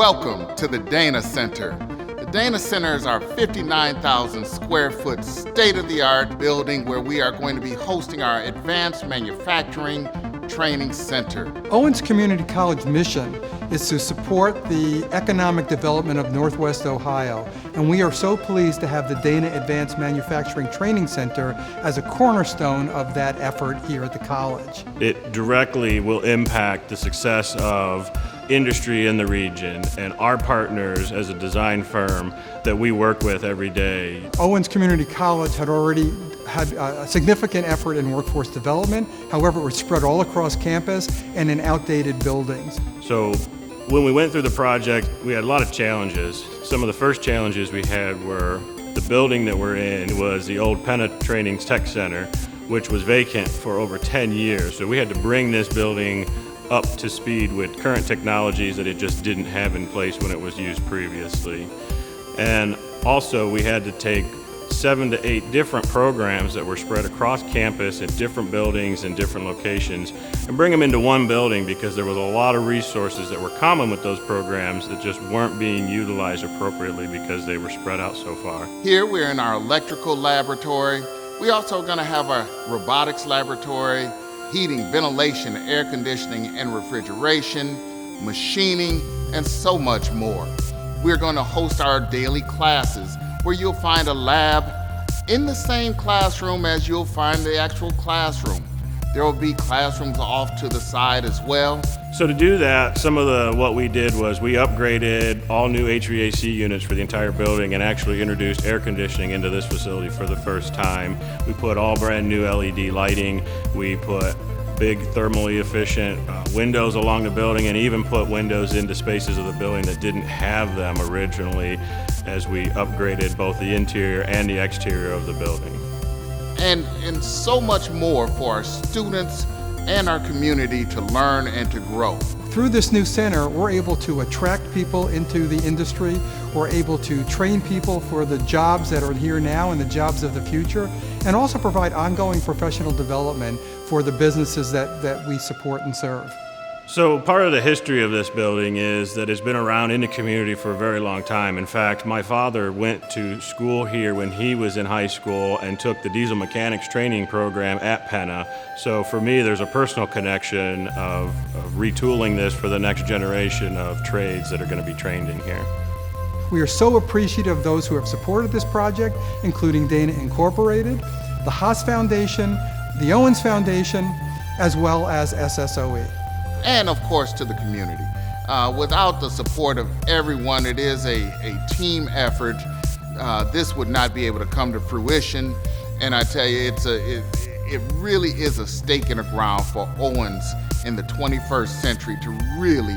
Welcome to the Dana Center. The Dana Center is our 59,000 square foot state-of-the-art building where we are going to be hosting our Advanced Manufacturing Training Center. Owens Community College mission is to support the economic development of Northwest Ohio, and we are so pleased to have the Dana Advanced Manufacturing Training Center as a cornerstone of that effort here at the college. It directly will impact the success of industry in the region and our partners as a design firm that we work with every day. Owens Community College had already had a significant effort in workforce development. However, it was spread all across campus and in outdated buildings. So when we went through the project, we had a lot of challenges. Some of the first challenges we had were the building that we're in was the old Penna Training Tech Center, which was vacant for over 10 years. So we had to bring this building up to speed with current technologies that it just didn't have in place when it was used previously. And also we had to take 7 to 8 different programs that were spread across campus in different buildings and different locations and bring them into one building because there was a lot of resources that were common with those programs that just weren't being utilized appropriately because they were spread out so far. Here we're in our electrical laboratory. We're also going to have our robotics laboratory, heating, ventilation, air conditioning, and refrigeration, machining, and so much more. We're going to host our daily classes where you'll find a lab in the same classroom as you'll find the actual classroom. There will be classrooms off to the side as well. So to do that, what we did was we upgraded all new HVAC units for the entire building and actually introduced air conditioning into this facility for the first time. We put all brand new LED lighting. We put big thermally efficient windows along the building and even put windows into spaces of the building that didn't have them originally as we upgraded both the interior and the exterior of the building. And so much more for our students and our community to learn and to grow. Through this new center, we're able to attract people into the industry. We're able to train people for the jobs that are here now and the jobs of the future, and also provide ongoing professional development for the businesses that we support and serve. So part of the history of this building is that it's been around in the community for a very long time. In fact, my father went to school here when he was in high school and took the diesel mechanics training program at Penna. So for me, there's a personal connection of retooling this for the next generation of trades that are going to be trained in here. We are so appreciative of those who have supported this project, including Dana Incorporated, the Haas Foundation, the Owens Foundation, as well as SSOE. And of course to the community. Without the support of everyone, it is a team effort. This would not be able to come to fruition. And I tell you, it really is a stake in the ground for Owens in the 21st century to really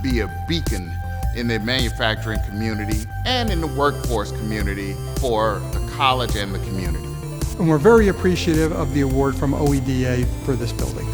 be a beacon in the manufacturing community and in the workforce community for the college and the community. And we're very appreciative of the award from OEDA for this building.